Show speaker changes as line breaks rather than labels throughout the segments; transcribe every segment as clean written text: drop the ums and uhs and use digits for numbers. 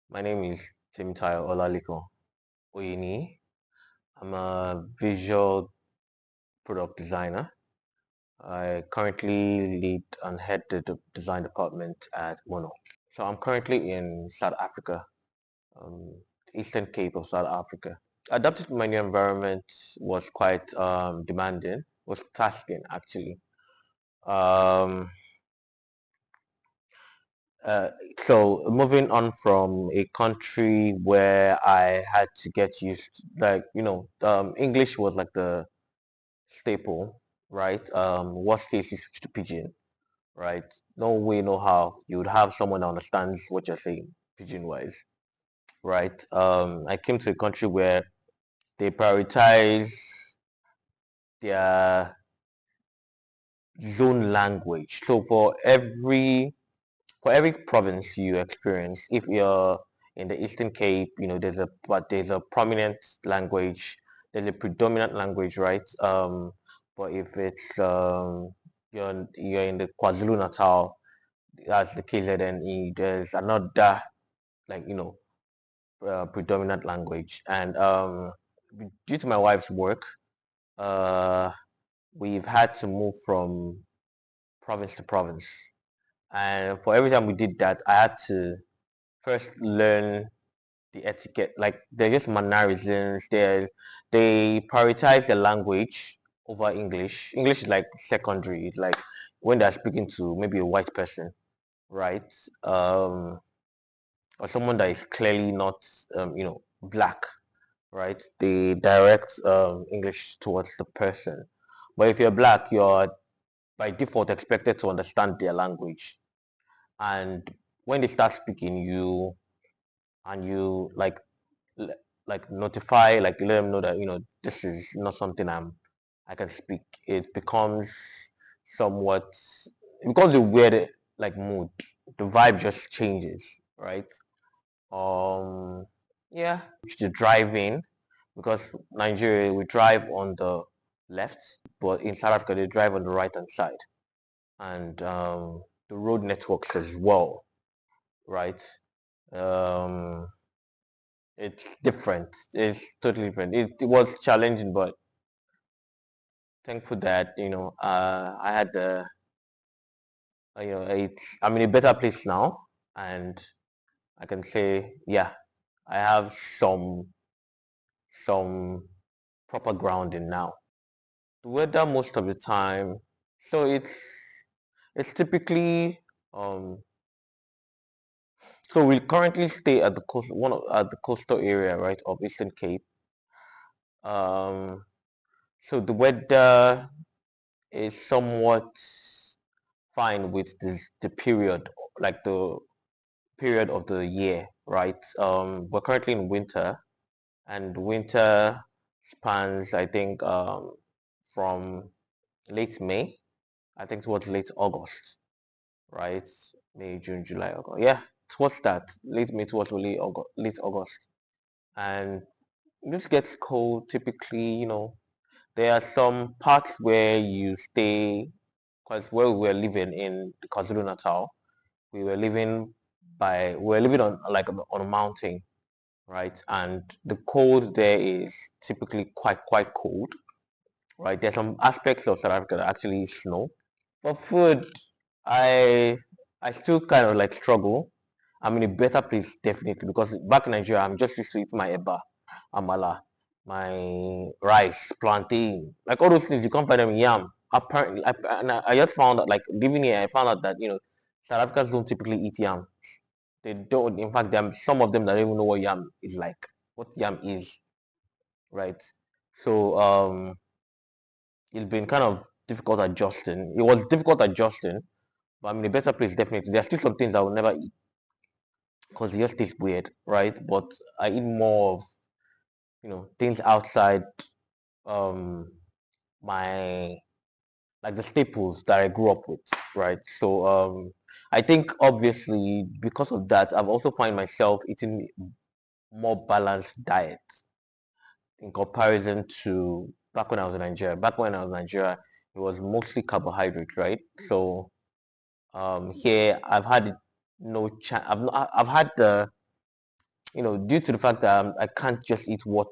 My name is Temitayo Oyini. I'm a visual product designer. I currently lead and head the design department at Mono. So I'm currently in South Africa, um, Eastern Cape of South Africa. Adapting to my new environment was quite demanding, was tasking actually. Um, Uh, so moving on from a country where I had to get used, English was like the staple, right? Worst case is switch to pidgin, right? No way, no how you would have someone that understands what you're saying, pidgin wise, right? I came to a country where they prioritize their zone language. So for every province you experience, if you're in the Eastern Cape, there's a prominent language, there's a predominant language, right? But if it's you're in the KwaZulu Natal, that's the KZNE. There's another like predominant language, and due to my wife's work, uh, we've had to move from province to province, and for every time we did that, I had to first learn the etiquette. Like they're just mannerisms. They prioritize the language over English. English is like secondary. It's like when they're speaking to maybe a white person, right? Or someone that is clearly not black, right? They direct English towards the person. But if you're black, you're by default expected to understand their language. And when they start speaking, you like notify, like let them know that this is not something I can speak. Somewhat it becomes a weird like mood. The vibe just changes, right? um yeah, the driving, because Nigeria we drive on the left, but in South Africa they drive on the right hand side, and the road networks as well, right? um it's different. It's totally different. It was challenging, but thankful that I had the I'm in a better place now, and I can say yeah, I have some proper grounding now. The weather most of the time, so it's typically um so we currently stay at the coast one of at the coastal area, right, of Eastern Cape. um so the weather is somewhat fine with the period, like the period of the year, right? We're currently in winter, and winter spans, I think, from late May, I think, towards late August, right? May, June, July, August. Yeah, towards that, late May towards late August. And this gets cold typically, there are some parts where you stay, because where we were living in the KwaZulu Natal, we were living on like on a mountain, right? And the cold there is typically quite cold, right? There's some aspects of South Africa that actually snow. For food, I I still kind of like struggle. I'm in a better place definitely, because back in Nigeria I'm just used to eating my eba, amala, my rice, plantain, like all those things you can't find them in yam. Apparently, I just found out, like living here, I found out that South Africans don't typically eat yam. They don't. In fact, there are some of them that don't even know what yam is like, what yam is, right? So it's been kind of difficult adjusting. It was difficult adjusting, but I'm in a better place definitely. There's still some things I will never eat because it just tastes weird, right? But I eat more of things outside um my like the staples that I grew up with, right? So I think obviously because of that, I've also find myself eating more balanced diet in comparison to back when I was in Nigeria. Back when I was in Nigeria, it was mostly carbohydrate, right? So here I've had no chance. I've had due to the fact that I can't just eat what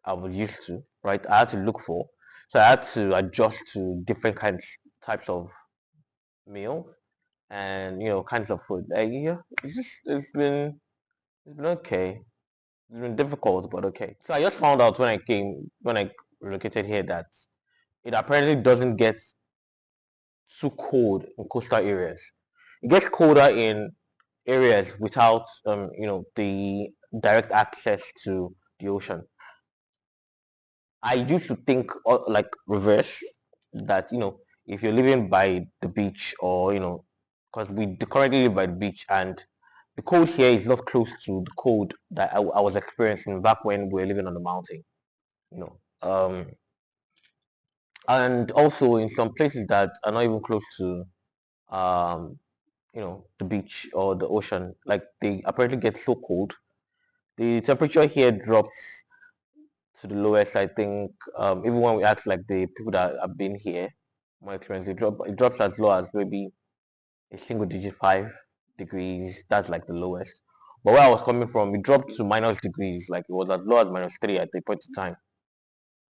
I was used to, right? I had to look for, so I had to adjust to different types of meals and kinds of food. Yeah, it's been okay. It's been difficult, but okay. So I just found out when I relocated here that it apparently doesn't get too cold in coastal areas. It gets colder in areas without the direct access to the ocean. I used to think like reverse, that if you're living by the beach, or because we currently live by the beach, and the cold here is not close to the cold that I was experiencing back when we were living on the mountain. You know, and also in some places that are not even close to um, the beach or the ocean, like they apparently get so cold. The temperature here drops to the lowest. I think even when we ask like the people that have been here, my experience, it drops as low as maybe a single digit 5 degrees. That's like the lowest. But where I was coming from, it dropped to minus degrees. Like it was as low as -3 at the point in time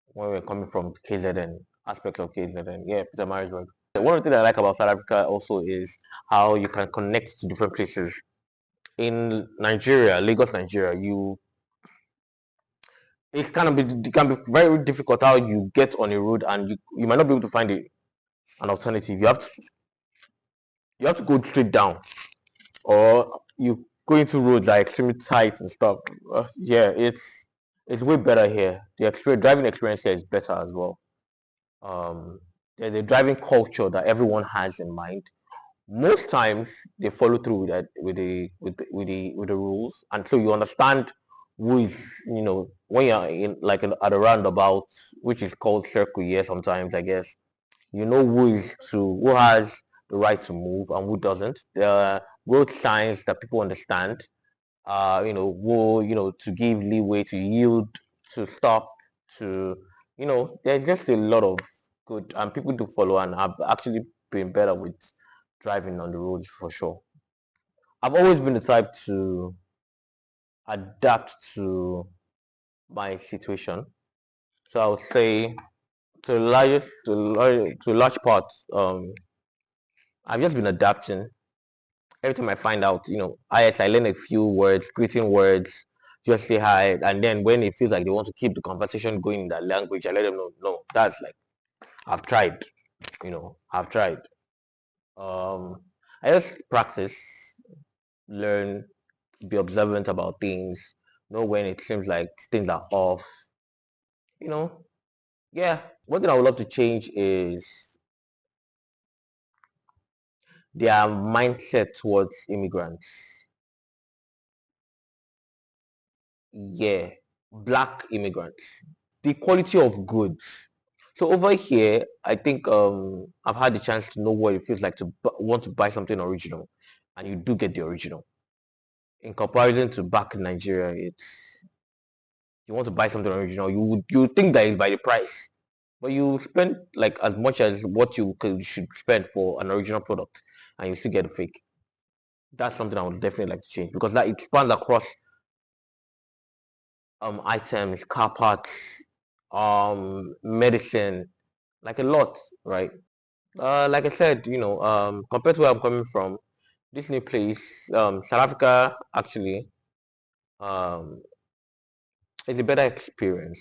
when we were coming from KZN, aspects of KZN. Yeah, Peter Marisburg. One of the things I like about South Africa also is how you can connect to different places. In Nigeria, Lagos, Nigeria, it can be very difficult how you get on a road and you might not be able to find an alternative. You have to go straight down, or you go into roads that are extremely tight and stuff. Yeah, it's way better here. The driving experience here is better as well. Um, there's a driving culture that everyone has in mind. Most times they follow through with that, with the rules, and so you understand who is, when you're in like at a roundabout, which is called circle here sometimes, I guess. You know who has the right to move and who doesn't. There are road signs that people understand, who, to give leeway, to yield, to stop, to, there's just a lot of good, and people do follow, and I've actually been better with driving on the roads for sure. I've always been the type to adapt to my situation. So I would say to a large part, I've just been adapting. Every time I find out, I learn a few words, greeting words, just say hi, and then when it feels like they want to keep the conversation going in that language, I let them know, no, that's like I've tried, I've tried. Um, I just practice, learn, be observant about things, know when it seems like things are off, you know. Yeah, one thing I would love to change is their mindset towards immigrants. Yeah, black immigrants. The quality of goods. So over here, I think I've had the chance to know what it feels like to want to buy something original, and you do get the original. In comparison to back in Nigeria, it's you want to buy something original, you think that it's by the price, but you spend like as much as what should spend for an original product, and you still get a fake. That's something I would definitely like to change, because that it spans across items, car parts, medicine, like a lot, right? Like I said, compared to where I'm coming from, this new place, South Africa, actually, um, is a better experience.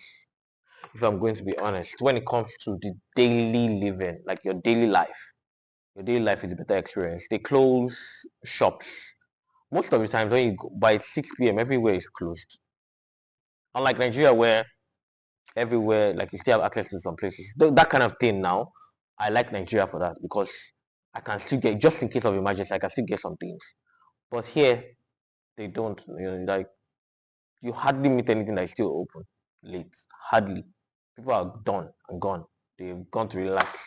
If I'm going to be honest, when it comes to the daily living, like your daily life is a better experience. They close shops most of the time. When you go by 6 p.m., everywhere is closed. Unlike Nigeria, where everywhere, like you still have access to some places. That kind of thing now, I like Nigeria for that, because I can still get, just in case of emergency, I can still get some things. But here, they don't. Like you hardly meet anything that is still open late. Hardly. People are done and gone. They've gone to relax.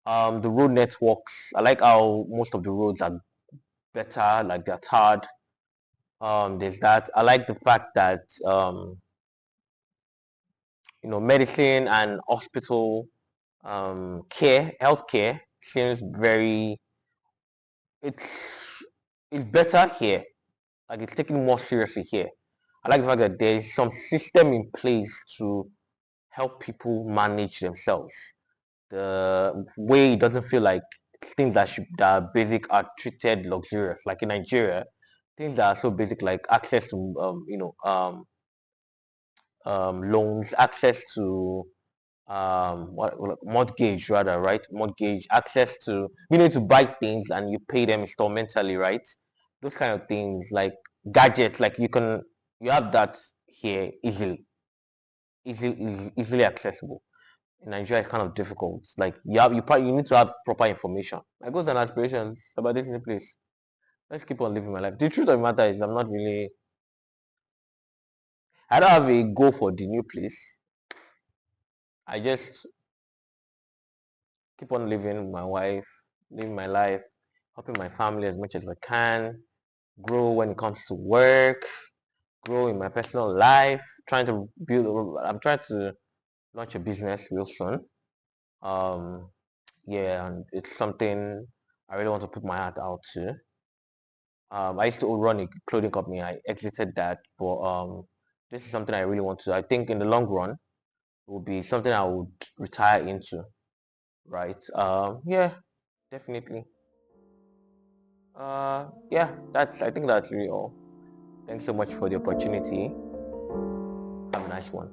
The road networks. I like how most of the roads are better, like they're tarred. There's that. I like the fact that medicine and hospital healthcare seems very. It's it's better here. Like it's taken more seriously here. I like the fact that there's some system in place to help people manage themselves. The way it doesn't feel like things that are basic are treated luxurious. Like in Nigeria, things that are so basic like access to loans, access to mortgage rather, right? Mortgage, access to to buy things and you pay them instrumentally, right? Those kind of things like gadgets, like you have that here easily accessible. In Nigeria, it's kind of difficult. Like you need to have proper information. My goals and aspirations about this new place. Let's keep on living my life. The truth of the matter is, I don't have a goal for the new place. I just keep on living with my wife, living my life, helping my family as much as I can, grow when it comes to work, grow in my personal life, I'm trying to launch a business real soon. Um, yeah, and it's something I really want to put my heart out to. I used to run a clothing company. I exited that, but this is something I really want to. I think in the long run, it will be something I would retire into, right? Yeah, definitely. Yeah, I think that's really all. Thanks so much for the opportunity. Have a nice one.